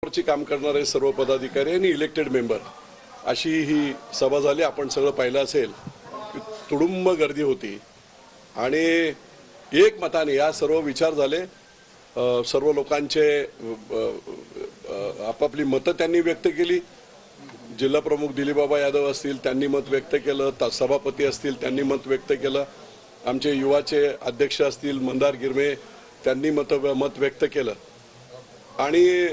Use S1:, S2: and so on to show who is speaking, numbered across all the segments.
S1: ची काम करणारे सर्व पदाधिकारी आणि इलेक्टेड मेंबर अशी ही सभा झाली। आपण सगळं पाहिलं असेल की तुडुंब गर्दी होती आणि एक मताने या सर्व विचार झाले। सर्व लोकांचे आपापली मतं त्यांनी व्यक्त केली। जिल्हा प्रमुख दिलीप बाबा यादव असतील त्यांनी मत व्यक्त केलं, सभापती असतील त्यांनी मत व्यक्त केलं, आमचे युवाचे अध्यक्ष असतील मंदार गिरमे त्यांनी मत व्यक्त केलं आणि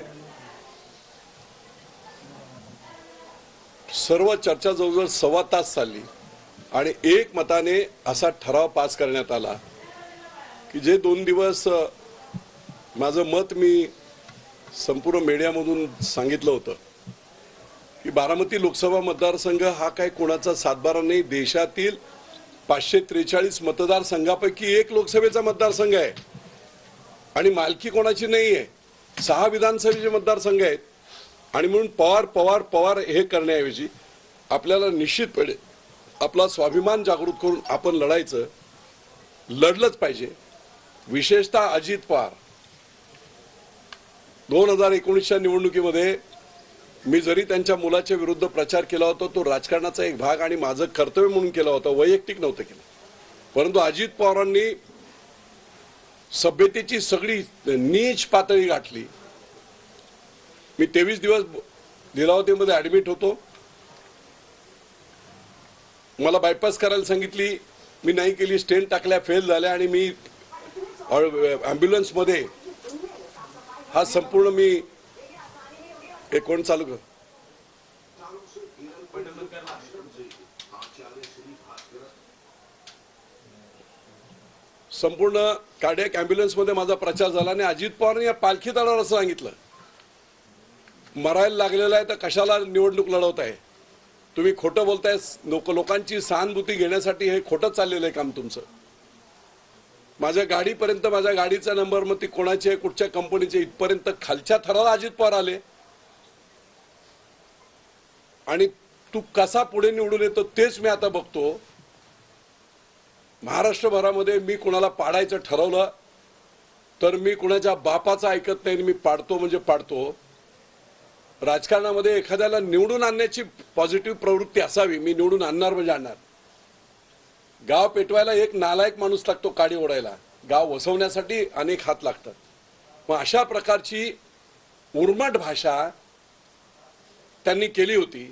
S1: सर्व चर्चा जवळजवळ सव्वा तास चालली आणि एक मताने असा ठराव पास करण्यात आला की जे 2 दिवस माझं मत मी संपूर्ण मीडियामधून सांगितलं होतं की बारामती लोकसभा मतदारसंघ हा काय कोणाचा सातबारा नाही, देशातील 543 मतदारसंघापैकी एक लोकसभेचा मतदारसंघ आहे आणि मालकी कोणाची नाही आहे। 6 विधानसभेचे मतदारसंघ आहेत आणि म्हणून पवार हे करण्याऐवजी आपल्याला निश्चितपणे आपला स्वाभिमान जागृत करून आपण लढलंच पाहिजे। विशेषतः अजित पवार 2019च्या निवडणुकीमध्ये मी जरी त्यांच्या मुलाच्या विरुद्ध प्रचार केला होता तो राजकारणाचा एक भाग आणि माझं कर्तव्य म्हणून केला होता, वैयक्तिक नव्हतं केलं, परंतु अजित पवारांनी सभ्यतेची सगळी नीच पातळी गाठली। मी 23 दिवस लीलावतीमध्ये ऍडमिट होतो, मला बायपास करायला सांगितली, मी नाही केली, स्टेंट टाकल्या, फेल झाल्या आणि मी ॲम्ब्युलन्स मध्ये हा संपूर्ण मी एक कोण चालू कर संपूर्ण कार्डियक ॲम्ब्युलन्स मध्ये माझा प्रचार झाला आणि अजित पवारांनी या पालखीत आल्यावर असं सांगितलं, मरायला लागलेला आहे तर कशाला निवडणूक लढवताय, तुम्ही खोटं बोलताय, लोकांची सहानुभूती घेण्यासाठी हे खोटं चाललेलं आहे काम तुमचं। माझ्या गाडीपर्यंत, माझ्या गाडीचा नंबर मग ती कोणाची आहे, कुठच्या कंपनीचे, इथपर्यंत खालच्या थराला अजित पवार आले आणि तू कसा पुढे निवडून येतो तेच मी आता बघतो। महाराष्ट्रभरामध्ये मी कुणाला पाडायचं ठरवलं तर मी कुणाच्या बापाचं ऐकत नाही, मी पाडतो म्हणजे पाडतो। राजकारणामध्ये एखाद्याला निवडून आणण्याची पॉझिटिव्ह प्रवृत्ती असावी, मी निवडून आणणार म्हणजे आणणार। गाव पेटवायला एक नालायक माणूस लागतो, काडी ओढायला गाव वसवण्यासाठी अनेक हात लागतात। मग अशा प्रकारची उर्मट भाषा त्यांनी केली होती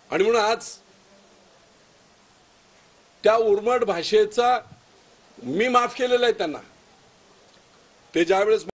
S1: आणि म्हणून आज त्या उर्मट भाषेचा मी माफ केलेला आहे त्यांना। ते ज्यावेळेस